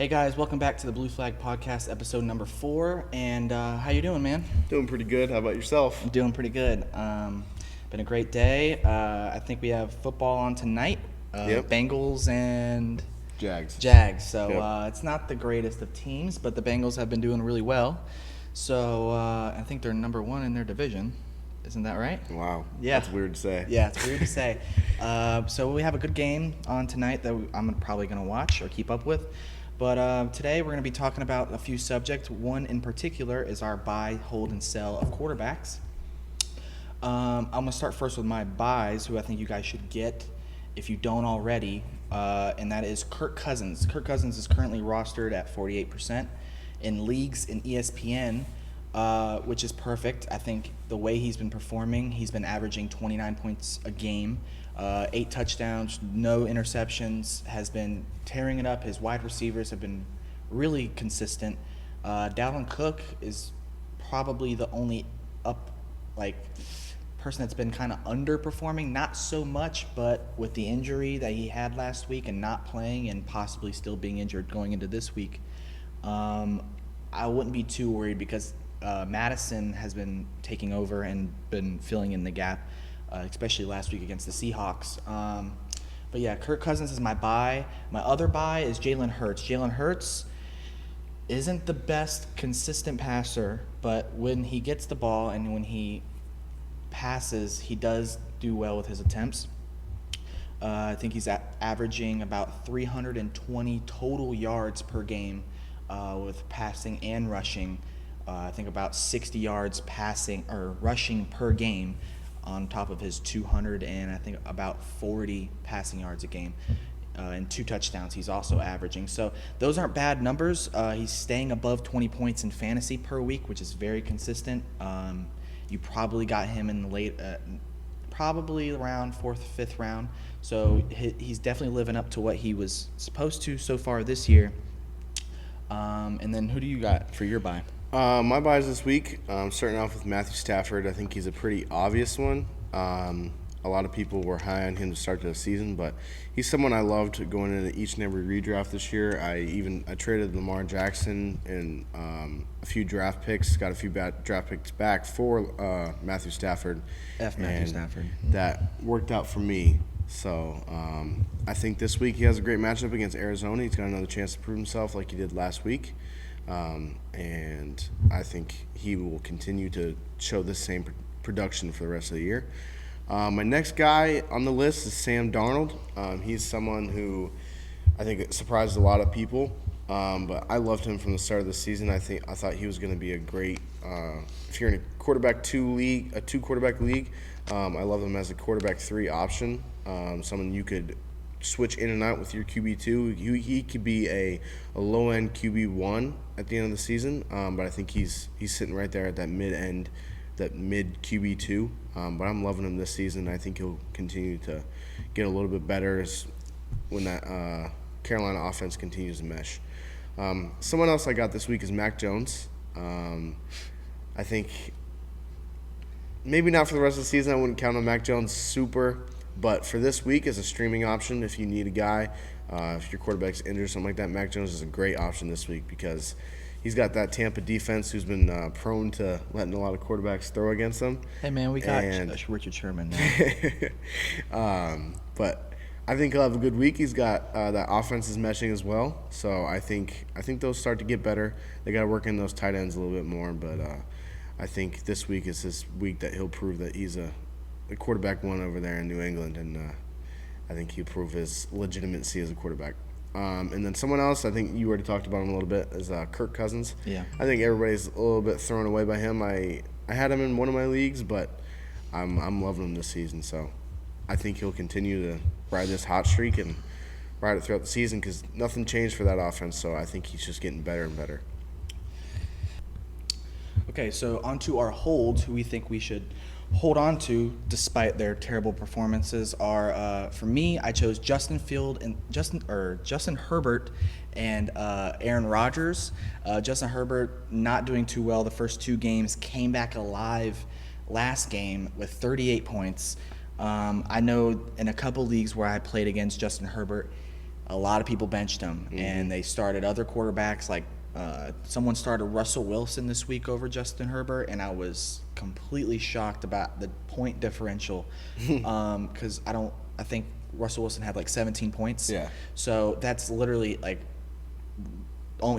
Hey guys, welcome back to the Blue Flag Podcast, episode number 4. And how you doing, man? Doing pretty good. How about yourself? I'm doing pretty good. Been a great day. I think we have football on tonight. Yep. Bengals and Jags. So Yep. it's not the greatest of teams, but the Bengals have been doing really well. So I think they're number 1 in their division. Isn't that right? Wow. Yeah. That's weird to say. Yeah, it's weird to say. So we have a good game on tonight that I'm probably going to watch or keep up with. But today we're going to be talking about a few subjects. One in particular is our buy, hold, and sell of quarterbacks. I'm going to start first with my buys, who I think you guys should get if you don't already, and that is Kirk Cousins. Kirk Cousins is currently rostered at 48% in leagues in ESPN, which is perfect. I think the way he's been performing, he's been averaging 29 points a game, 8 touchdowns, no interceptions, has been tearing it up. His wide receivers have been really consistent. Dallin Cook is probably the only person that's been kind of underperforming, not so much, but with the injury that he had last week and not playing and possibly still being injured going into this week, I wouldn't be too worried because Madison has been taking over and been filling in the gap, especially last week against the Seahawks. But yeah, Kirk Cousins is my buy. My other buy is Jalen Hurts. Jalen Hurts isn't the best consistent passer, but when he gets the ball and when he passes, he does do well with his attempts. I think he's averaging about 320 total yards per game with passing and rushing. I think about 60 yards passing or rushing per game on top of his 200 and I think about 40 passing yards a game. And 2 touchdowns he's also averaging. So those aren't bad numbers. He's staying above 20 points in fantasy per week, which is very consistent. You probably got him in the late, probably around 4th, 5th round. So he's definitely living up to what he was supposed to so far this year. And then who do you got for your buy? My buys this week, starting off with Matthew Stafford. I think he's a pretty obvious one. A lot of people were high on him to start the season, but he's someone I loved going into each and every redraft this year. I traded Lamar Jackson and a few draft picks, got a few bad draft picks back for Matthew Stafford. Matthew Stafford. That worked out for me. So I think this week he has a great matchup against Arizona. He's got another chance to prove himself like he did last week. And I think he will continue to show the same production for the rest of the year. My next guy on the list is Sam Darnold. He's someone who I think surprised a lot of people, but I loved him from the start of the season. I thought he was going to be a great. If you're in a quarterback 2 league, a 2-quarterback league, I love him as a quarterback 3 option. Someone you could switch in and out with your QB2. He could be a low-end QB1 at the end of the season, but I think he's sitting right there at that mid-end, that mid QB2. But I'm loving him this season. I think he'll continue to get a little bit better when that Carolina offense continues to mesh. Someone else I got this week is Mack Jones. I think maybe not for the rest of the season. I wouldn't count on Mack Jones super. But for this week, as a streaming option, if you need a guy, if your quarterback's injured or something like that, Mack Jones is a great option this week because he's got that Tampa defense who's been prone to letting a lot of quarterbacks throw against them. Hey, man, we got Richard Sherman now. But I think he'll have a good week. He's got that offense is meshing as well. So I think they'll start to get better. They got to work in those tight ends a little bit more. But I think this week is his week that he'll prove that he's a quarterback 1 over there in New England, and I think he'll prove his legitimacy as a quarterback. And then someone else, I think you already talked about him a little bit, is Kirk Cousins. Yeah. I think everybody's a little bit thrown away by him. I had him in one of my leagues, but I'm loving him this season. So I think he'll continue to ride this hot streak and ride it throughout the season because nothing changed for that offense. So I think he's just getting better and better. Okay, so on to our holds, who we think we should hold on to despite their terrible performances are, for me, I chose Justin Herbert and Aaron Rodgers. Justin Herbert not doing too well the first 2 games, came back alive last game with 38 points. I know in a couple leagues where I played against Justin Herbert, a lot of people benched him, and they started other quarterbacks. Like someone started Russell Wilson this week over Justin Herbert, and I was completely shocked about the point differential because I think Russell Wilson had like 17 points. Yeah. So that's literally like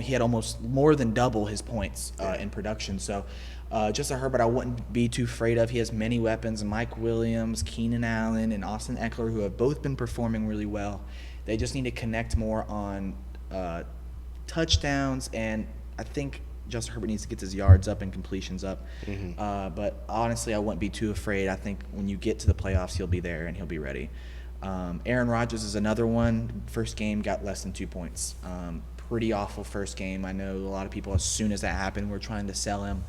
he had almost more than double his points in production. So Justin Herbert, I wouldn't be too afraid of. He has many weapons: Mike Williams, Keenan Allen, and Austin Eckler, who have both been performing really well. They just need to connect more on touchdowns, and I think Justin Herbert needs to get his yards up and completions up. But honestly, I wouldn't be too afraid. I think when you get to the playoffs, he'll be there and he'll be ready. Aaron Rodgers is another one. First game, got less than 2 points. Pretty awful first game. I know a lot of people, as soon as that happened, were trying to sell him.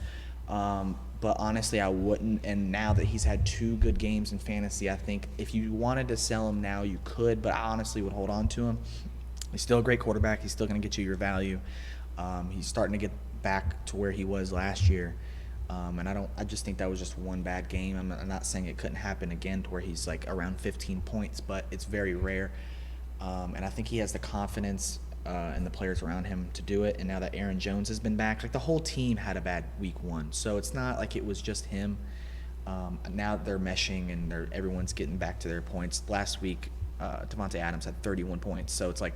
But honestly, I wouldn't. And now that he's had 2 good games in fantasy, I think if you wanted to sell him now, you could. But I honestly would hold on to him. He's still a great quarterback. He's still going to get you your value. He's starting to get back to where he was last year. And I just think that was just one bad game. I'm not saying it couldn't happen again to where he's like around 15 points, but it's very rare. And I think he has the confidence and the players around him to do it. And now that Aaron Jones has been back, like the whole team had a bad week 1. So it's not like it was just him. Now they're meshing and everyone's getting back to their points. Last week, Devante Adams had 31 points. So it's like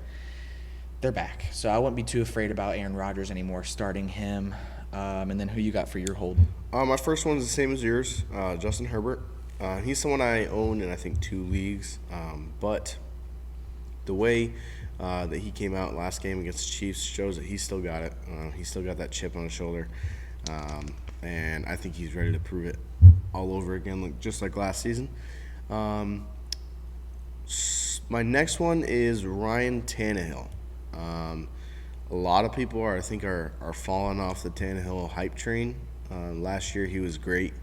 they're back. So I wouldn't be too afraid about Aaron Rodgers anymore, starting him. And then who you got for your hold? My first one is the same as yours, Justin Herbert. He's someone I own in, I think, 2 leagues. But the way that he came out last game against the Chiefs shows that he's still got it. He's still got that chip on his shoulder. And I think he's ready to prove it all over again, just like last season. My next one is Ryan Tannehill. A lot of people are falling off the Tannehill hype train. Last year he was great,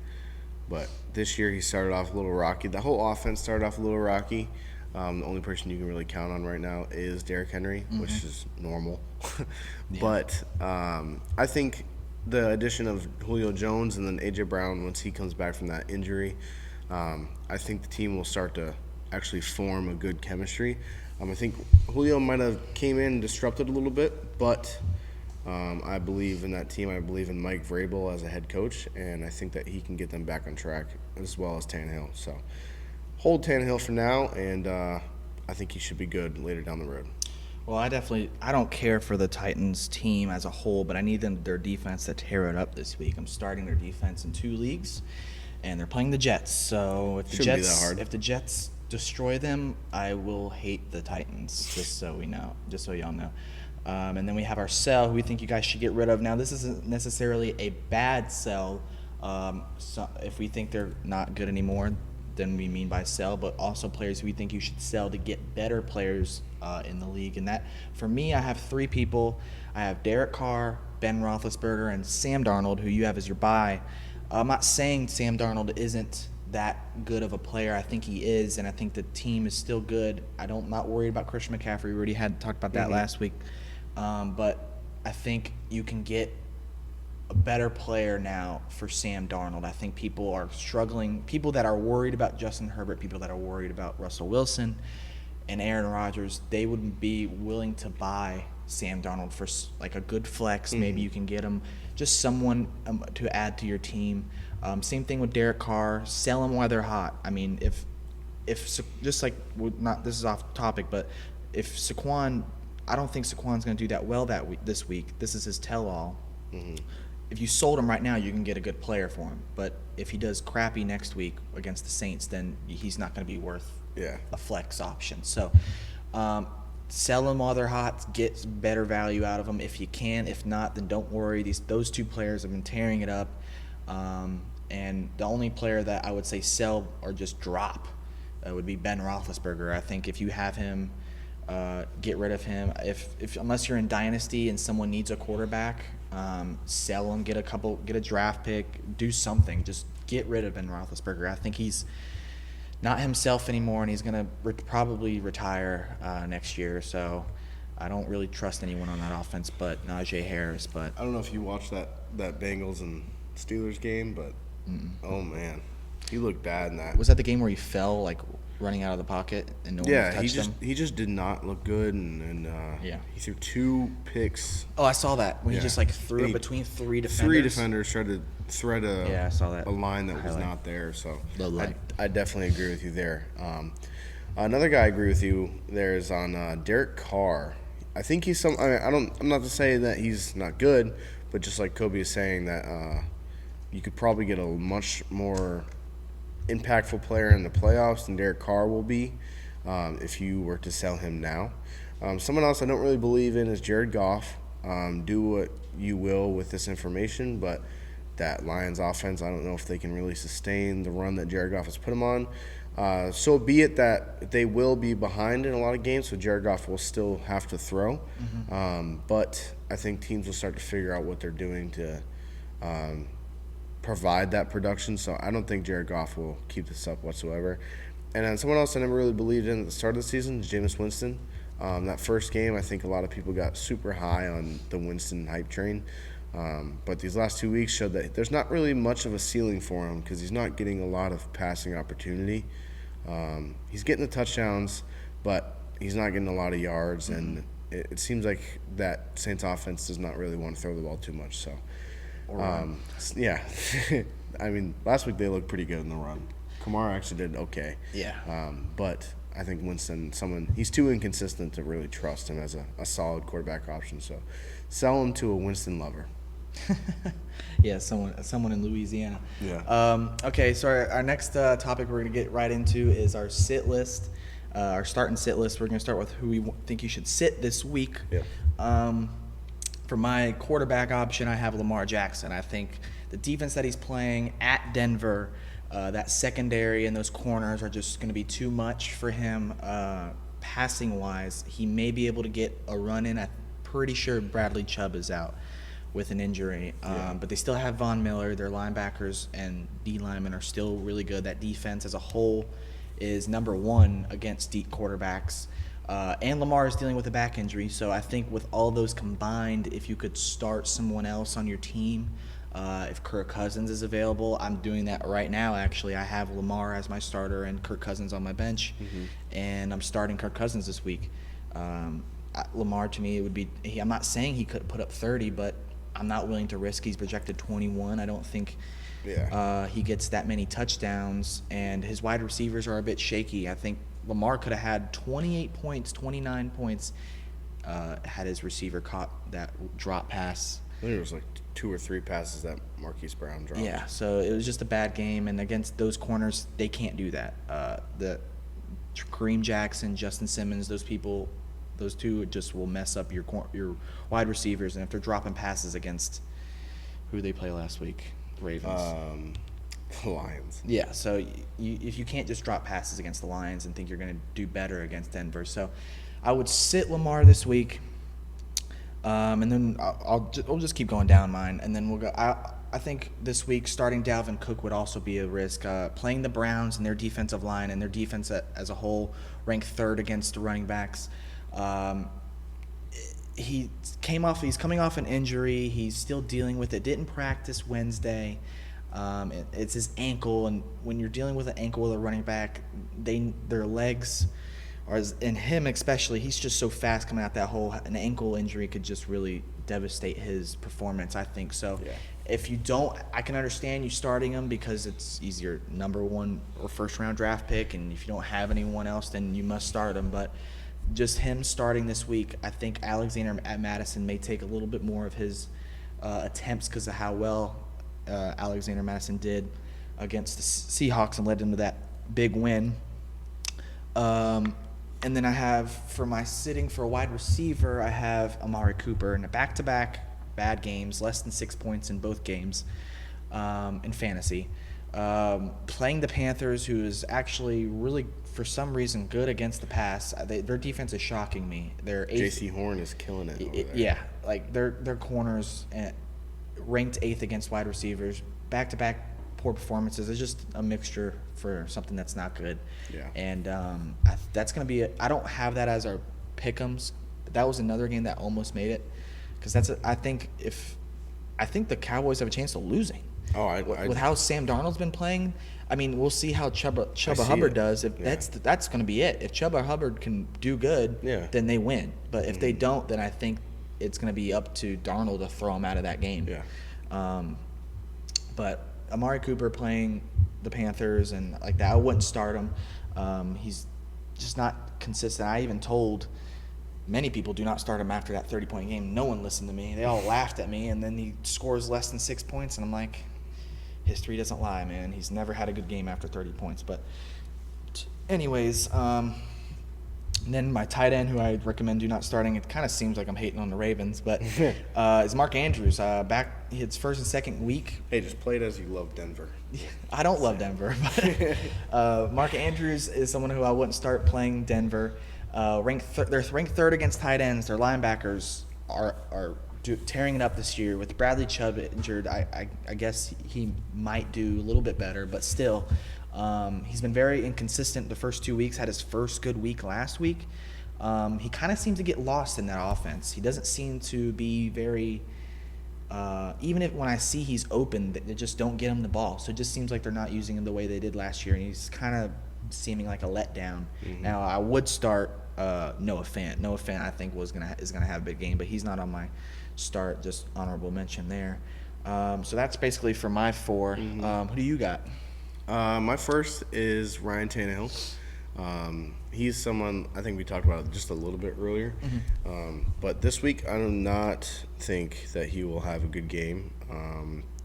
but this year he started off a little rocky. The whole offense started off a little rocky. The only person you can really count on right now is Derrick Henry, which is normal. But I think the addition of Julio Jones and then A.J. Brown, once he comes back from that injury, I think the team will start to actually form a good chemistry. I think Julio might have came in and disrupted a little bit, but I believe in that team. I believe in Mike Vrabel as a head coach, and I think that he can get them back on track as well as Tannehill. So hold Tannehill for now, and I think he should be good later down the road. Well, I don't care for the Titans team as a whole, but I need their defense to tear it up this week. I'm starting their defense in 2 leagues, and they're playing the Jets. So if the Jets destroy them, I will hate the Titans, just so y'all know. And then we have our sell, who we think you guys should get rid of. Now, this isn't necessarily a bad sell. So if we think they're not good anymore, then we mean by sell, but also players we think you should sell to get better players in the league. And that, for me, I have 3 people. I have Derek Carr, Ben Roethlisberger, and Sam Darnold, who you have as your buy. I'm not saying Sam Darnold isn't that good of a player. I think he is, and I think the team is still good. I'm not worried about Christian McCaffrey. We already had talked about that last week. But I think you can get a better player now for Sam Darnold. I think people are struggling. People that are worried about Justin Herbert, people that are worried about Russell Wilson and Aaron Rodgers, they would be willing to buy Sam Darnold for like a good flex. Maybe you can get him, just someone to add to your team. Same thing with Derek Carr. Sell them while they're hot. I mean, if just like, this is off topic, but if Saquon, I don't think Saquon's going to do that well this week. This is his tell-all. If you sold him right now, you can get a good player for him. But if he does crappy next week against the Saints, then he's not going to be worth a flex option. So sell them while they're hot. Get better value out of them if you can. If not, then don't worry. Those 2 players have been tearing it up. And the only player that I would say sell or just drop would be Ben Roethlisberger. I think if you have him, get rid of him. Unless you're in Dynasty and someone needs a quarterback, sell him, get a draft pick, do something. Just get rid of Ben Roethlisberger. I think he's not himself anymore, and he's going to probably retire next year. So I don't really trust anyone on that offense but Najee Harris. But I don't know if you watched that Bengals and Steelers game, but oh man, he looked bad in that. Was that the game where he fell like running out of the pocket and no one touched him. he just did not look good, and he threw 2 picks. Oh, I saw that when he just like threw it between 3 defenders. 3 defenders tried to thread I saw that. a line that was not there. So Low I definitely agree with you there. Another guy I agree with you there is on Derek Carr. I think he's I'm not to say that he's not good, but just like Kobe is saying that you could probably get a much more impactful player in the playoffs than Derek Carr will be if you were to sell him now. Someone else I don't really believe in is Jared Goff. Do what you will with this information, but that Lions offense, I don't know if they can really sustain the run that Jared Goff has put them on. So be it that they will be behind in a lot of games, so Jared Goff will still have to throw. But I think teams will start to figure out what they're doing to provide that production. So I don't think Jared Goff will keep this up whatsoever. And then someone else I never really believed in at the start of the season is Jameis Winston. That first game, I think a lot of people got super high on the Winston hype train. But these last 2 weeks showed that there's not really much of a ceiling for him because he's not getting a lot of passing opportunity. He's getting the touchdowns, but he's not getting a lot of yards, and it seems like that Saints offense does not really want to throw the ball too much. So, yeah. I mean, last week they looked pretty good in the run. Kamara actually did okay. Yeah. But I think Winston, he's too inconsistent to really trust him as a solid quarterback option. So, sell him to a Winston lover. Yeah, someone in Louisiana. Yeah. Okay, so our next topic we're going to get right into is our sit list, our start and sit list. We're going to start with who we think you should sit this week. Yeah. For my quarterback option, I have Lamar Jackson. I think the defense that he's playing at Denver, that secondary and those corners are just going to be too much for him passing-wise. He may be able to get a run in. I'm pretty sure Bradley Chubb is out with an injury. But they still have Von Miller. Their linebackers and D linemen are still really good. That defense as a whole is number 1 against deep quarterbacks. And Lamar is dealing with a back injury. So I think with all those combined, if you could start someone else on your team, if Kirk Cousins is available, I'm doing that right now, actually. I have Lamar as my starter and Kirk Cousins on my bench. And I'm starting Kirk Cousins this week. Lamar, to me, it would be – I'm not saying he could put up 30, but I'm not willing to risk. He's projected 21. I don't think he gets that many touchdowns, and his wide receivers are a bit shaky. I think Lamar could have had 28 points, 29 points had his receiver caught that drop pass. I think it was like 2 or 3 passes that Marquise Brown dropped. Yeah, so it was just a bad game, and against those corners, they can't do that. The Kareem Jackson, Justin Simmons, those two just will mess up your wide receivers, and if they're dropping passes against who they play last week, Ravens. Lions. Yeah, so if you can't just drop passes against the Lions and think you're going to do better against Denver. So I would sit Lamar this week, and then I'll just keep going down mine, and then we'll go. I think this week starting Dalvin Cook would also be a risk. Playing the Browns and their defensive line and their defense as a whole ranked 3rd against the running backs. He's coming off an injury. He's still dealing with it. Didn't practice Wednesday. It's his ankle, and when you're dealing with an ankle with a running back, their legs are, and him especially, he's just so fast coming out that hole. An ankle injury could just really devastate his performance, I think. So if you don't, I can understand you starting him because he's your number 1 or first round draft pick, and if you don't have anyone else, then you must start him. But just him starting this week, I think Alexander at Madison may take a little bit more of his attempts because of how well Alexander Madison did against the Seahawks and led them to that big win. And then I have, for my sitting for a wide receiver, I have Amari Cooper in a back-to-back bad games, less than 6 points in both games in fantasy. Playing the Panthers, who is actually really, for some reason, good against the pass. Their defense is shocking me. J.C. Horn is killing it over there. Yeah, like their corners ranked 8th against wide receivers. Back-to-back poor performances. It's just a mixture for something that's not good. Yeah. And that's going to be I don't have that as our pick'ems. That was another game that almost made it, because I think the Cowboys have a chance of losing. Oh, with how Sam Darnold's been playing, I mean, we'll see how Chuba see Hubbard it. does. If Yeah. that's going to be it. If Chuba Hubbard can do good, Yeah. then they win. But if they don't, then I think it's going to be up to Darnold to throw him out of that game. Yeah. But Amari Cooper playing the Panthers and like that, I wouldn't start him. He's just not consistent. I even told many people do not start him after that 30-point game. No one listened to me. They all laughed at me, and then he scores less than 6 points, and I'm like, history doesn't lie, man. He's never had a good game after 30 points. But anyways, and then my tight end, who I recommend do not starting, it kind of seems like I'm hating on the Ravens, but is Mark Andrews. Back his first and second week. Hey, just play it as you love Denver. I don't love Denver, but Mark Andrews is someone who I wouldn't start playing Denver. They're ranked third against tight ends. Their linebackers are tearing it up this year. With Bradley Chubb injured, I guess he might do a little bit better, but still, he's been very inconsistent the first 2 weeks. Had his first good week last week. He kind of seems to get lost in that offense. He doesn't seem to be very even if when I see he's open, they just don't get him the ball. So it just seems like they're not using him the way they did last year, and he's kind of seeming like a letdown. Now I would start Noah Fant. Noah Fant I think is gonna have a big game, but he's not on my start. Just honorable mention there. So that's basically for my four. Who do you got? My first is Ryan Tannehill. He's someone I think we talked about just a little bit earlier. But this week, I do not think that he will have a good game.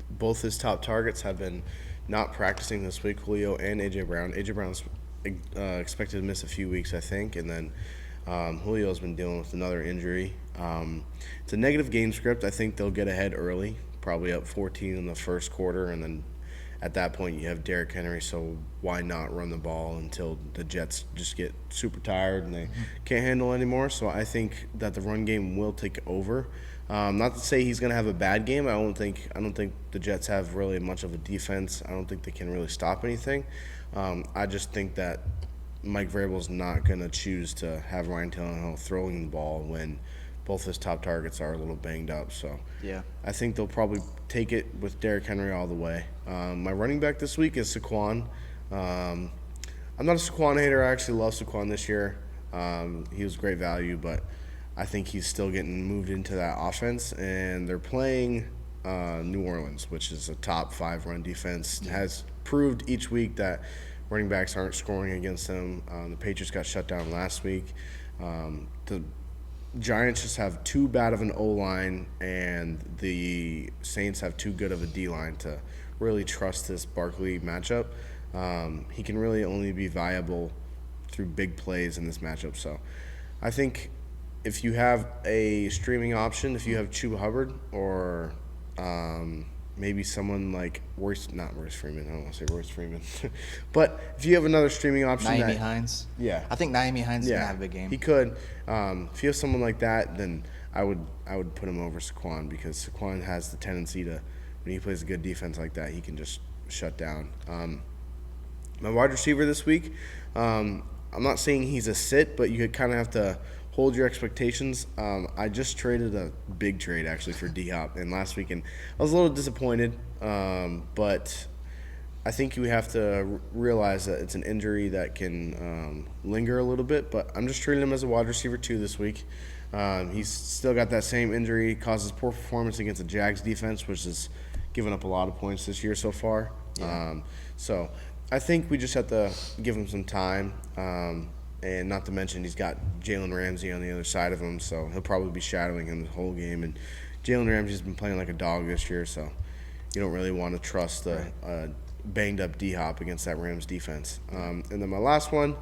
Both his top targets have been not practicing this week, Julio and A.J. Brown. A.J. Brown's expected to miss a few weeks, I think, and then Julio's been dealing with another injury. It's a negative game script. I think they'll get ahead early, probably up 14 in the first quarter, and then at that point you have Derrick Henry, so why not run the ball until the Jets just get super tired and they can't handle it anymore. So I think that the run game will take over. Not to say he's going to have a bad game. I don't think the Jets have really much of a defense. I don't think they can really stop anything. I just think that Mike Vrabel's not going to choose to have Ryan Tannehill throwing the ball when both his top targets are a little banged up. So Yeah. I think they'll probably take it with Derrick Henry all the way. My running back this week is Saquon. I'm not a Saquon hater. I actually love Saquon this year. He was great value, but I think he's still getting moved into that offense. And they're playing New Orleans, which is a top 5 run defense. Has proved each week that running backs aren't scoring against them. The Patriots got shut down last week. The Giants just have too bad of an O-line, and the Saints have too good of a D-line to really trust this Barkley matchup. He can really only be viable through big plays in this matchup. So I think if you have a streaming option, if you have Chuba Hubbard or maybe someone like not Royce Freeman. I don't want to say Royce Freeman. But if you have another streaming option. Naomi Hines. Yeah. I think Naomi Hines is going to have a big game. He could. If you have someone like that, then I would put him over Saquon, because Saquon has the tendency to, when he plays a good defense like that, he can just shut down. My wide receiver this week, I'm not saying he's a sit, but you kind of have to hold your expectations. I just traded a big trade, actually, for D-Hop, and last weekend I was a little disappointed, but I think you have to realize that it's an injury that can linger a little bit, but I'm just treating him as a wide receiver 2 this week. He's still got that same injury, causes poor performance against the Jags defense, which has given up a lot of points this year so far. Yeah. So I think we just have to give him some time. And not to mention he's got Jalen Ramsey on the other side of him, so he'll probably be shadowing him the whole game. And Jalen Ramsey's been playing like a dog this year, so you don't really want to trust a banged-up D-Hop against that Rams defense. And then my last one,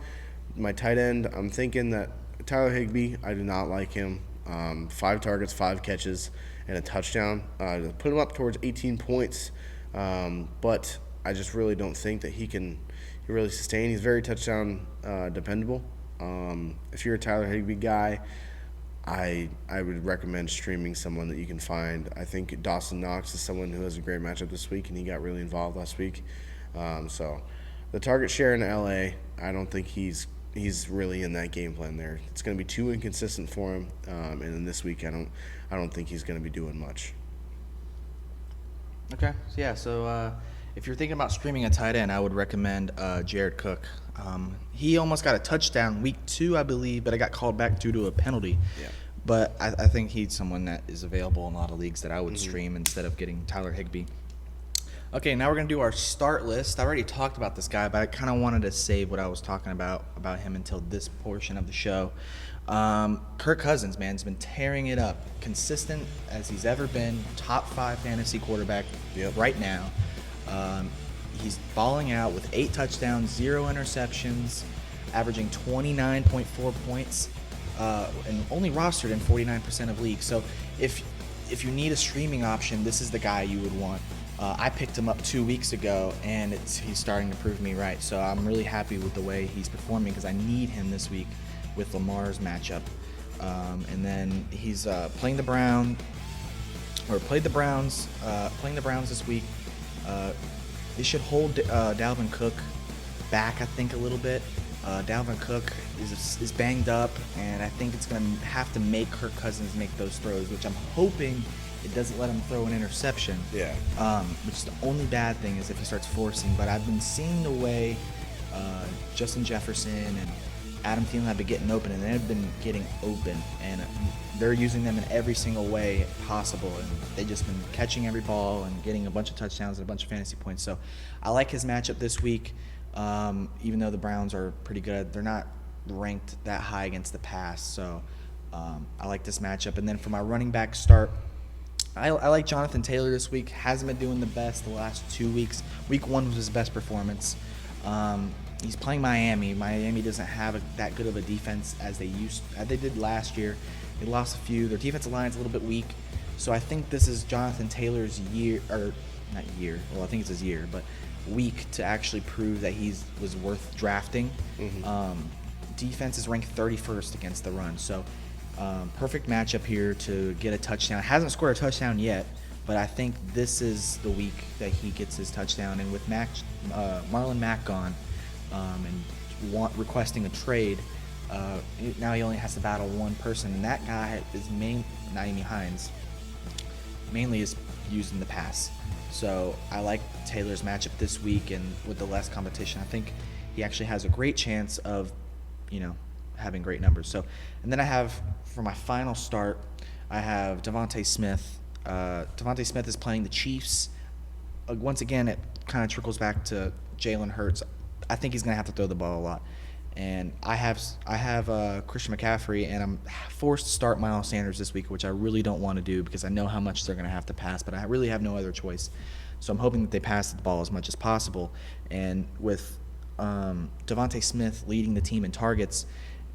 my tight end, I'm thinking that Tyler Higbee, I do not like him. 5 targets, 5 catches, and a touchdown. Put him up towards 18 points, but I just really don't think that he can really sustain. He's very touchdown dependable. If you're a Tyler Higbee guy, I would recommend streaming someone that you can find. I think Dawson Knox is someone who has a great matchup this week, and he got really involved last week. So the target share in LA, I don't think he's really in that game plan there. It's going to be too inconsistent for him, and then this week I don't think he's going to be doing much. Okay. So if you're thinking about streaming a tight end, I would recommend Jared Cook. He almost got a touchdown week 2, I believe, but I got called back due to a penalty. Yeah. But I think he's someone that is available in a lot of leagues that I would stream instead of getting Tyler Higbee. Okay, now we're going to do our start list. I already talked about this guy, but I kind of wanted to save what I was talking about him until this portion of the show. Kirk Cousins, man, has been tearing it up. Consistent as he's ever been. Top 5 fantasy quarterback right now. He's balling out with 8 touchdowns, 0 interceptions, averaging 29.4 points, and only rostered in 49% of leagues. So if you need a streaming option, this is the guy you would want. I picked him up 2 weeks ago, and he's starting to prove me right. So I'm really happy with the way he's performing because I need him this week with Lamar's matchup. And then he's playing the Browns this week. They should hold Dalvin Cook back, I think, a little bit. Dalvin Cook is banged up, and I think it's going to have to make Kirk Cousins make those throws, which I'm hoping it doesn't let him throw an interception. Yeah. Which is the only bad thing is if he starts forcing. But I've been seeing the way Justin Jefferson and Adam Thielen have been getting open, and they've been getting open, and they're using them in every single way possible, and they've just been catching every ball and getting a bunch of touchdowns and a bunch of fantasy points. So I like his matchup this week, even though the Browns are pretty good. They're not ranked that high against the pass, so I like this matchup. And then for my running back start, I like Jonathan Taylor this week. Hasn't been doing the best the last 2 weeks. Week 1 was his best performance. He's playing Miami. Miami doesn't have that good of a defense as they did last year. They lost a few. Their defensive line's a little bit weak. So I think this is Jonathan Taylor's year, or not year. Well, I think it's his year, but week to actually prove that he was worth drafting. Defense is ranked 31st against the run. So perfect matchup here to get a touchdown. Hasn't scored a touchdown yet, but I think this is the week that he gets his touchdown. And with Marlon Mack gone and requesting a trade, now he only has to battle one person, and that guy is Naeem Hines. Mainly is used in the pass. So I like Taylor's matchup this week, and with the less competition, I think he actually has a great chance of, having great numbers. So, and then I have, for my final start, I have Devante Smith. Devante Smith is playing the Chiefs. Once again, it kind of trickles back to Jalen Hurts. I think he's going to have to throw the ball a lot. And I have Christian McCaffrey, and I'm forced to start Miles Sanders this week, which I really don't want to do because I know how much they're going to have to pass, but I really have no other choice. So I'm hoping that they pass the ball as much as possible. And with Devante Smith leading the team in targets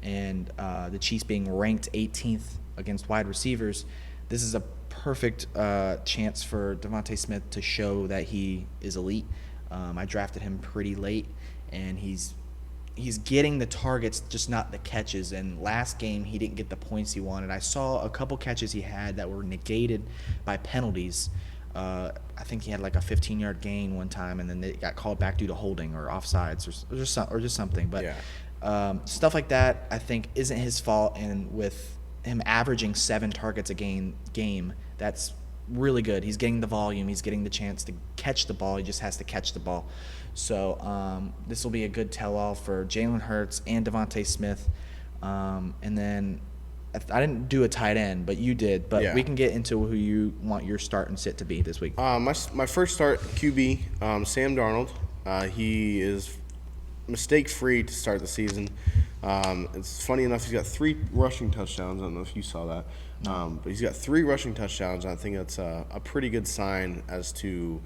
and the Chiefs being ranked 18th against wide receivers, this is a perfect chance for Devante Smith to show that he is elite. I drafted him pretty late, and he's getting the targets, just not the catches. And last game, he didn't get the points he wanted. I saw a couple catches he had that were negated by penalties. I think he had like a 15-yard gain one time, and then they got called back due to holding or offsides or just something. But stuff like that, I think, isn't his fault. And with him averaging 7 targets a game, that's really good. He's getting the volume. He's getting the chance to catch the ball. He just has to catch the ball. So this will be a good tell-all for Jalen Hurts and Devante Smith. And then I didn't do a tight end, but you did. But we can get into who you want your start and sit to be this week. My first start, QB, Sam Darnold. He is mistake-free to start the season. It's funny enough, he's got 3 rushing touchdowns. I don't know if you saw that. But he's got 3 rushing touchdowns, and I think that's a pretty good sign as to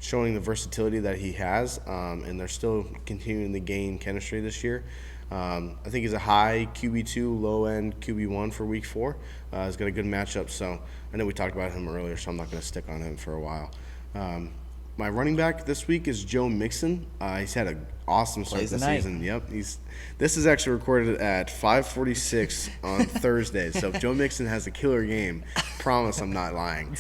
showing the versatility that he has, and they're still continuing to gain chemistry this year. I think he's a high QB2, low-end QB1 for Week 4. He's got a good matchup, so I know we talked about him earlier, so I'm not going to stick on him for a while. My running back this week is Joe Mixon. He's had an awesome start this season. Yep, this is actually recorded at 5:46 on Thursday. So if Joe Mixon has a killer game, promise I'm not lying.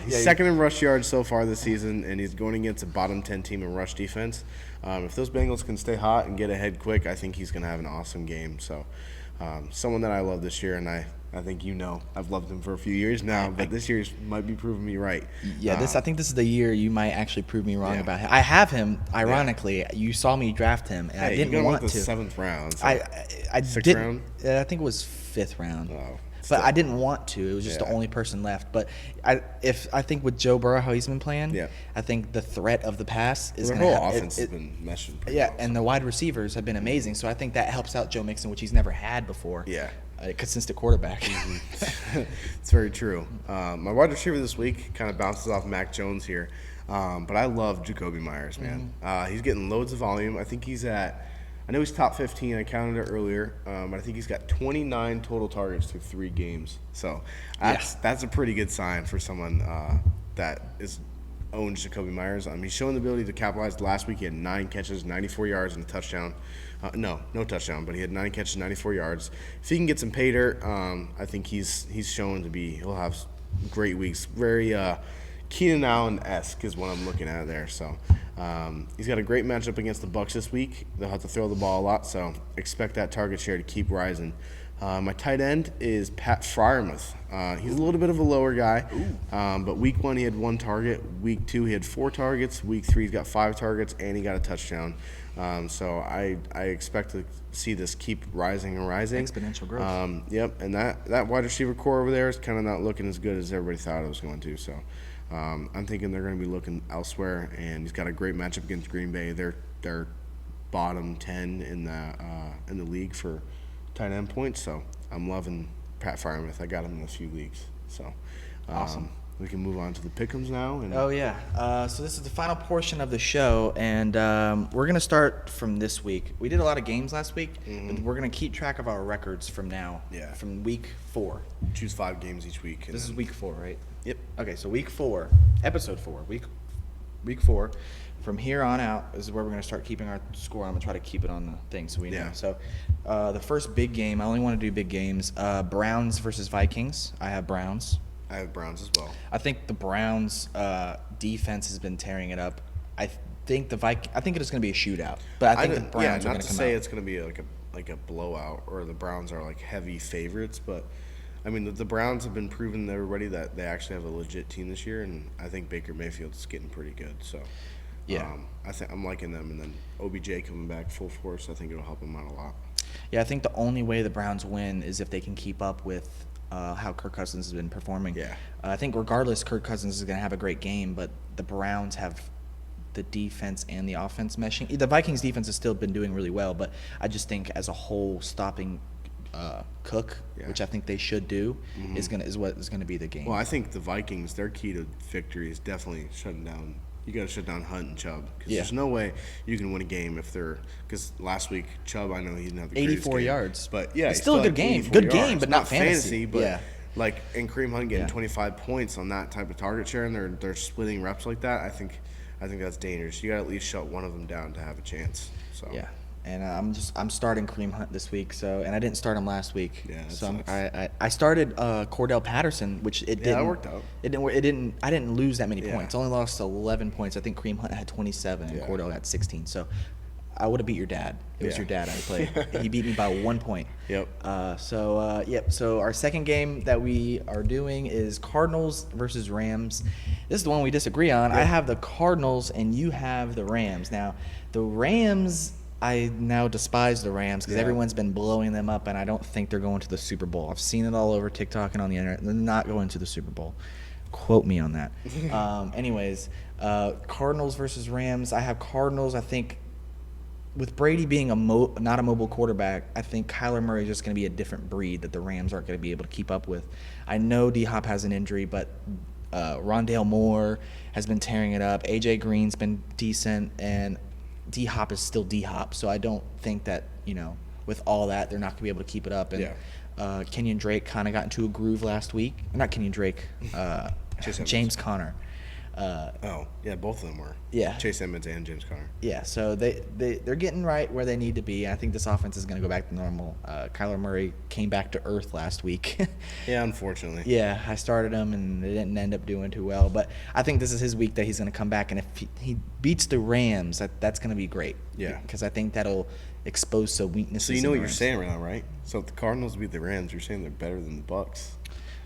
He's second in rush yards so far this season, and he's going against a bottom 10 team in rush defense. If those Bengals can stay hot and get ahead quick, I think he's going to have an awesome game. So Someone that I love this year, and I think I've loved him for a few years now, but this year might be proving me right. Yeah, I think this is the year you might actually prove me wrong about him. I have him. Ironically, you saw me draft him, and I didn't want to. The 7th round. So I sixth didn't. round? I think it was 5th round. Oh, but I didn't want to. It was just the only person left. But I think with Joe Burrow, how he's been playing, I think the threat of the pass is going to the whole offense has been meshing pretty well. And the wide receivers have been amazing. So I think that helps out Joe Mixon, which he's never had before. Yeah. Consistent quarterback. It's very true. My wide receiver this week kind of bounces off Mack Jones here. But I love Jacoby Myers, man. He's getting loads of volume. I know he's top 15. I counted it earlier. But I think he's got 29 total targets through 3 games. So that's a pretty good sign for someone that owns Jacoby Myers. He's shown the ability to capitalize. Last week he had 9 catches, 94 yards, and a touchdown. No touchdown, but he had 9 catches, 94 yards. If he can get some pay dirt, I think he's shown to be. He'll have great weeks. Very Keenan Allen-esque is what I'm looking at there. So he's got a great matchup against the Bucs this week. They'll have to throw the ball a lot, so expect that target share to keep rising. My tight end is Pat Fryermuth. He's a little bit of a lower guy, but week 1 he had 1 target. Week 2 he had 4 targets. Week 3 he's got 5 targets, and he got a touchdown. So I expect to see this keep rising and rising. Exponential growth. Yep, and that wide receiver core over there is kind of not looking as good as everybody thought it was going to. So I'm thinking they're going to be looking elsewhere, and he's got a great matchup against Green Bay. They're bottom 10 in the league for tight end points, so I'm loving Pat Fryermuth. I got him in a few leagues. So awesome. We can move on to the pick'ems now. So this is the final portion of the show, and we're going to start from this week. We did a lot of games last week, but we're going to keep track of our records from now, from week 4. Choose 5 games each week. This is week 4, right? Yep. Okay, so week 4, episode 4, week 4. From here on out is where we're going to start keeping our score. I'm going to try to keep it on the thing so we know. So the first big game, I only want to do big games, Browns versus Vikings. I have Browns. I have Browns as well. I think the Browns defense has been tearing it up. I think it is going to be a shootout, but I think the Browns are going to come out. Not to say it's going to be like a blowout or the Browns are like heavy favorites, but I mean the Browns have been proving to everybody that they actually have a legit team this year, and I think Baker Mayfield's getting pretty good. So I think I'm liking them, and then OBJ coming back full force. I think it'll help them out a lot. Yeah, I think the only way the Browns win is if they can keep up with how Kirk Cousins has been performing. I think regardless, Kirk Cousins is going to have a great game, but the Browns have the defense and the offense meshing. The Vikings defense has still been doing really well, but I just think as a whole, stopping Cook, which I think they should do, is what is going to be the game. Well, I think the Vikings, their key to victory is definitely shutting down. You got to shut down Hunt and Chubb, because there's no way you can win a game if they're. Because last week Chubb, I know he didn't have the 84 game, yards, but it's still a good game. Good game, but not fantasy. But and Kareem Hunt getting 25 points on that type of target share, and they're splitting reps like that. I think that's dangerous. You got to at least shut one of them down to have a chance. So and I'm starting Kareem Hunt this week. And I didn't start him last week. So I started Cordell Patterson, which it didn't. That worked out. It didn't. I didn't lose that many points. I only lost 11 points. I think Kareem Hunt had 27 and Cordell had 16. So I would have beat your dad. It was your dad I played. He beat me by 1 point. So our second game that we are doing is Cardinals versus Rams. This is the one we disagree on. I have the Cardinals and you have the Rams. Now, the Rams, I now despise the Rams because everyone's been blowing them up, and I don't think they're going to the Super Bowl. I've seen it all over TikTok and on the internet. They're not going to the Super Bowl. Quote me on that. Cardinals versus Rams. I have Cardinals. I think with Brady being not a mobile quarterback, I think Kyler Murray is just going to be a different breed that the Rams aren't going to be able to keep up with. I know D-Hop has an injury, but Rondale Moore has been tearing it up. A.J. Green's been decent, and D-Hop is still D-Hop. So I don't think that, with all that, they're not going to be able to keep it up. And Kenyon Drake kind of got into a groove last week. Not Kenyon Drake, James Conner. Both of them were. Yeah. Chase Edmonds and James Conner. Yeah, so they're getting right where they need to be. I think this offense is going to go back to normal. Kyler Murray came back to earth last week. Yeah, unfortunately. Yeah, I started him, and they didn't end up doing too well. But I think this is his week that he's going to come back, and if he beats the Rams, that's going to be great. Yeah. Because I think that'll expose some weaknesses. So you know in what the you're Rams. saying right now, right? So if the Cardinals beat the Rams, you're saying they're better than the Bucs.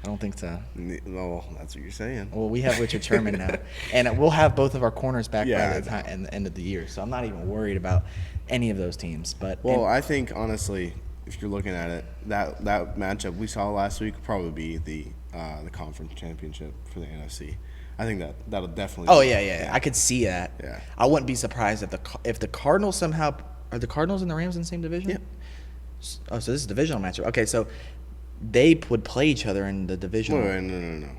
I don't think so. No, that's what you're saying. Well, we have Richard Sherman now, and we'll have both of our corners back Yeah, by the time and the end of the year. So I'm not even worried about any of those teams. But I think honestly, if you're looking at it, that matchup we saw last week will probably be the conference championship for the NFC. I think that'll definitely. Oh yeah, I could see that. Yeah. I wouldn't be surprised if the Cardinals somehow are the Cardinals and the Rams in the same division. Yep. Oh, so this is a divisional matchup. Okay, so they would play each other in the divisional. Wait, no.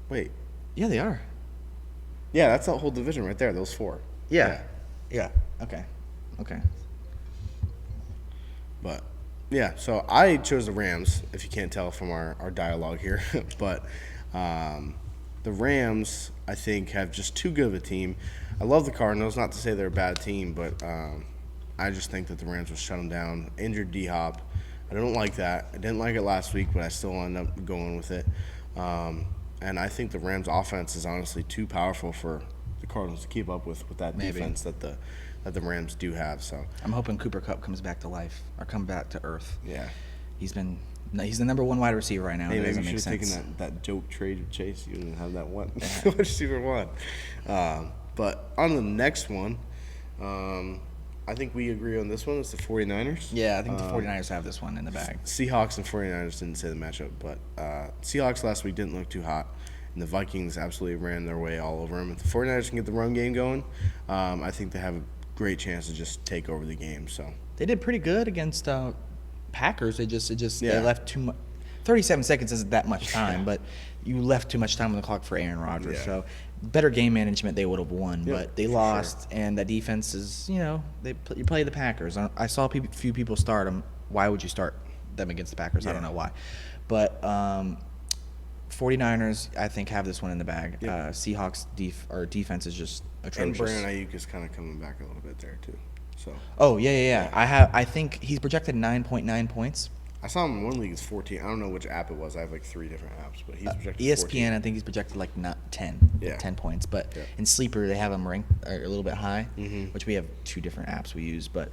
Wait. Yeah, they are. Yeah, that's that whole division right there. Those four. Yeah. Okay. But yeah, so I chose the Rams. If you can't tell from our dialogue here, but the Rams I think have just too good of a team. I love the Cardinals. Not to say they're a bad team, but I just think that the Rams will shut them down. Injured D-Hop. I don't like that. I didn't like it last week, but I still end up going with it. And I think the Rams' offense is honestly too powerful for the Cardinals to keep up with that defense that the Rams do have. So I'm hoping Cooper Kupp comes back to life or come back to earth. yeah, He's the number one wide receiver right now. hey, It maybe doesn't you make should have sense. taken that joke trade with Chase. You didn't have that one receiver one. But on the next one, I think we agree on this one. It's the 49ers. Yeah, I think the 49ers have this one in the bag. Seahawks and 49ers didn't say the matchup, but Seahawks last week didn't look too hot, and the Vikings absolutely ran their way all over them. If the 49ers can get the run game going, I think they have a great chance to just take over the game. So They did pretty good against Packers. They Yeah. left too much. 37 seconds isn't that much time, but you left too much time on the clock for Aaron Rodgers. Yeah. So better game management, they would have won, Yep, but they for lost. And the defense is, you play the Packers. I saw a few people start them. Why would you start them against the Packers? I don't know why. But 49ers, I think, have this one in the bag. Yep. Seahawks defense is just and atrocious. Brandon Ayuk is kind of coming back a little bit there too. So Oh, yeah. I think he's projected 9.9 points. I saw him in one league is 14. I don't know which app it was. I have like 3 different apps, but he's projected ESPN, 14. I think he's projected like not 10, Yeah. 10 points. But Yeah. in Sleeper, they have him ranked a little bit high, which we have 2 different apps we use. But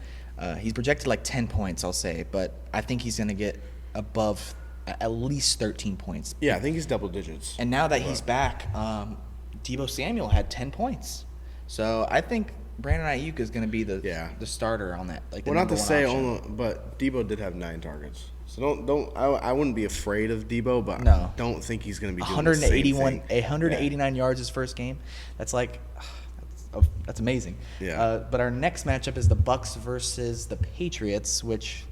he's projected like 10 points, I'll say. But I think he's going to get above at least 13 points. Yeah, I think he's double digits. And now that he's back, Tebow Samuel had 10 points. So I think Brandon Ayuk is going to be the starter on that. Like, Well, not to say, option. but Debo did have 9 targets. So I wouldn't be afraid of Debo, but No. I don't think he's going to be doing the same thing. 189 yards his first game. That's like, that's amazing. Yeah. But our next matchup is the Bucks versus the Patriots, which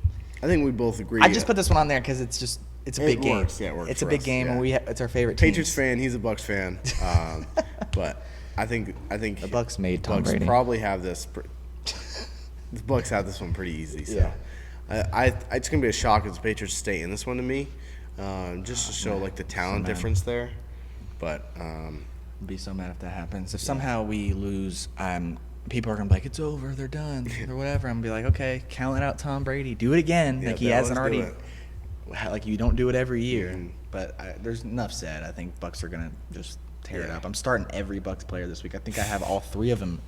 I think we both agree. I just put this one on there because it's a big game. Works. Yeah, it works It's a for big us, game, yeah. and it's our favorite team. Patriots fan. He's a Bucks fan. But I think The Bucks made Tom Bucks Brady. probably have this. The Bucks have this one pretty easy. So. Yeah. It's gonna be a shock if the Patriots stay in this one to me, just to show like the talent difference there. But I'd be so mad if that happens. If somehow we lose, people are gonna be like, "It's over, they're done," or whatever. I'm gonna be like, "Okay, counting out Tom Brady, do it again." Yeah, like he they hasn't always already. do Like you don't do it every year. But there's enough said. I think Bucks are gonna just tear it Yeah. up. I'm starting every Bucks player this week. I think I have all 3 of them: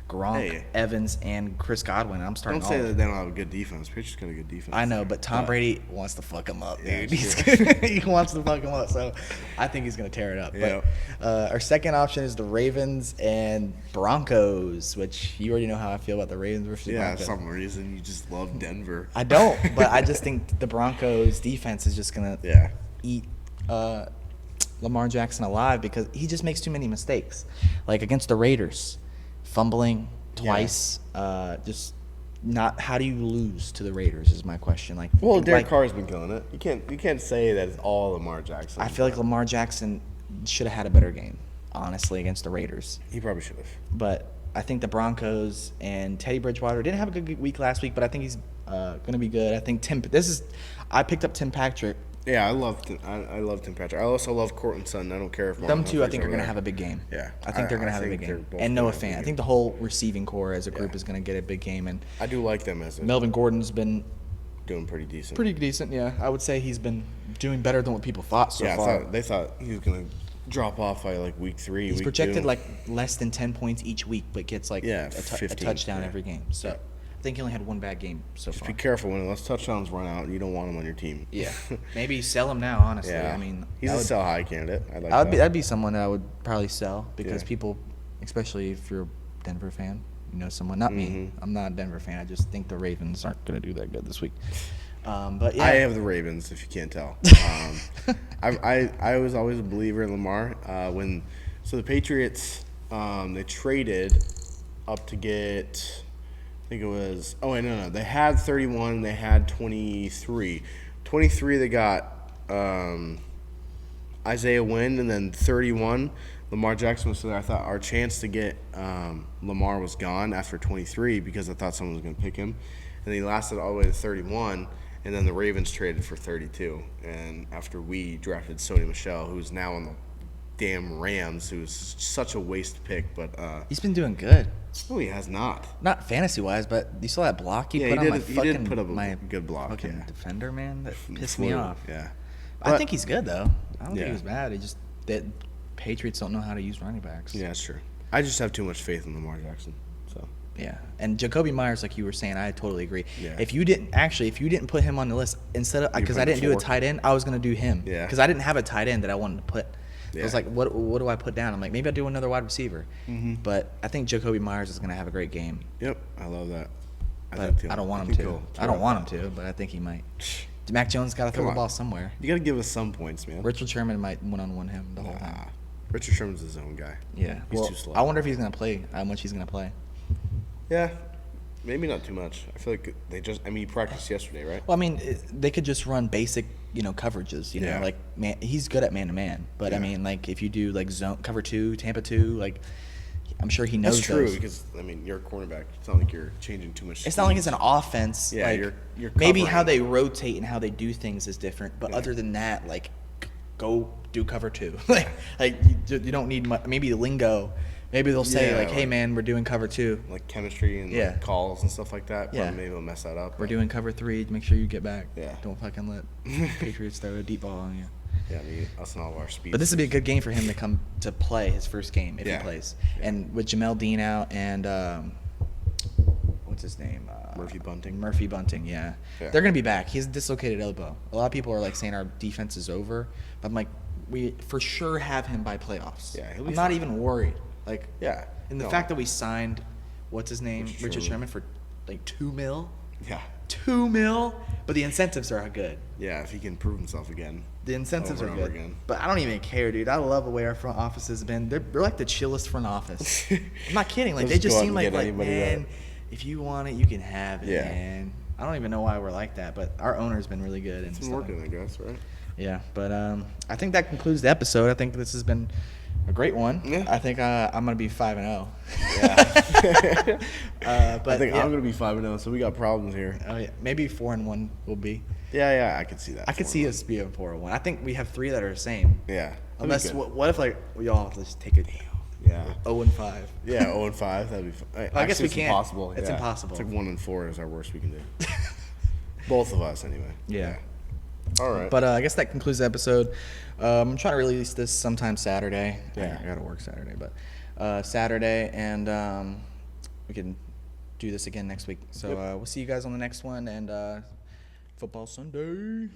Gronk, Hey. Evans, and Chris Godwin. I'm starting don't all. say of that them. they don't have a good defense. Patriots got a good defense. I know, but Tom Brady wants to fuck him up, dude. Yeah, He's sure. he wants to fuck him up, so I think he's gonna tear it up. Yeah. But our second option is the Ravens and Broncos, which you already know how I feel about the Ravens versus the Yeah, Broncos. for some reason you just love Denver. I don't, but I just think the Broncos defense is just gonna Yeah. eat Lamar Jackson alive because he just makes too many mistakes. Like against the Raiders, fumbling twice. Just not. How do you lose to the Raiders? Is my question. Like, Well, Derek like, Carr's been killing it. You can't say that it's all Lamar Jackson. I feel like Lamar Jackson should have had a better game, honestly, against the Raiders. He probably should have. But I think the Broncos and Teddy Bridgewater didn't have a good week last week, but I think he's going to be good. I think I picked up Tim Patrick Yeah, I love Tim Patrick. I also love Cortland Sutton. I don't care if Them two, I think, are going going to have a big game. Yeah, I think they're going to have a big game. And Noah Fant. I think the whole receiving core as a group is going to get a big game. And I do like them as Melvin Gordon's been doing pretty decent. Pretty decent, yeah. I would say he's been doing better than what people thought so far. They thought he was going to drop off by like week 3. He's week projected 2. like less than 10 points each week, but gets like a 15, touchdown every game. So I think he only had one bad game so far. Just be careful when those touchdowns run out. You don't want him on your team. Yeah, maybe sell him now. Honestly, Yeah. I mean, he's a sell high candidate. That'd be someone that I would probably sell because people, especially if you're a Denver fan, you know someone. Not me. I'm not a Denver fan. I just think the Ravens aren't going to do that good this week. But yeah. I have the Ravens, if you can't tell. I was always a believer in Lamar. So the Patriots, they traded up to get, I think it was, they had 31, they had 23. 23 they got Isaiah Wynn, and then 31, Lamar Jackson was there. I thought our chance to get Lamar was gone after 23 because I thought someone was going to pick him. And he lasted all the way to 31. And then the Ravens traded for 32. And after we drafted Sony Michel, who's now on the damn Rams, who's such a waste pick. But he's been doing good. No, he has not. Not fantasy-wise, but you saw that block he put on my fucking, he did put up a good block, fucking defender, man. That pissed me off. Yeah. I think he's good, though. I don't think he was bad. He just that Patriots don't know how to use running backs. Yeah, that's true. I just have too much faith in Lamar Jackson. So. Yeah, and Jacoby Myers, like you were saying, I totally agree. Yeah. If you didn't put him on the list instead of because I didn't do a tight end, I was gonna do him. Yeah. Because I didn't have a tight end that I wanted to put. Yeah. I was like, what do I put down? I'm like, maybe I'll do another wide receiver. But I think Jacoby Myers is gonna have a great game. Yep, I love that. I don't want him to. I don't want him to, but I think he might. Mack Jones got to throw the ball somewhere. You got to give us some points, man. Richard Sherman might one-on-one him the whole time. Richard Sherman's his own guy. Yeah. He's too slow. I wonder if he's gonna play. How much he's gonna play. Yeah. Maybe not too much. I feel like he practiced yesterday, right? Well, I mean, they could just run basic, coverages, know, like he's good at man-to-man. But, I mean, like, if you do, like, zone cover 2, Tampa 2, like, I'm sure he knows That's true those. because, I mean, you're a cornerback. It's not like you're changing too much. It's not like it's an offense. Yeah, like, you're maybe covering. how they rotate and how they do things is different. But other than that, like, go do cover 2. like you don't need much. Maybe the lingo. Maybe they'll say, hey, man, we're doing cover 2. Like chemistry and like calls and stuff like that. But maybe they'll mess that up. We're doing cover 3. Make sure you get back. Yeah. Don't fucking let Patriots throw a deep ball on you. Yeah, I mean, us and all of our speed. But this would be a good game for him to come to play his first game if he plays. Yeah. And with Jamel Dean out and what's his name? Murphy Bunting. Murphy Bunting, yeah. They're going to be back. He has a dislocated elbow. A lot of people are like saying our defense is over. But I'm like, we for sure have him by playoffs. Yeah, I'm not even worried. Like, yeah. And the fact that we signed, what's his name? Richard Sherman for like $2 million. Yeah. $2 million, but the incentives are good. Yeah, if he can prove himself again. The incentives over are and over good. again. But I don't even care, dude. I love the way our front office has been. They're like the chillest front office. I'm not kidding. Like they just seem like man, if you want it, you can have it, man. I don't even know why we're like that, but our owner's been really good. It's been working, I guess, right? Yeah, but I think that concludes the episode. I think this has been a great one. Yeah. I think I'm gonna be 5-0. Yeah. But I think I'm gonna be 5-0, so we got problems here. Oh yeah, maybe 4-1 will be. Yeah, I could see that. I could see us being 4-1. I think we have 3 that are the same. Yeah. Unless what if like we all just take it? Yeah. 0-5. Yeah, 0-5. That'd be fun. I guess we it's can't. Impossible. It's impossible. It's like 1-4 is our worst we can do. Both of us, anyway. Yeah. All right. But I guess that concludes the episode. I'm trying to release this sometime Saturday. Yeah. I gotta work Saturday, but Saturday, and we can do this again next week. So we'll see you guys on the next one, and Football Sunday.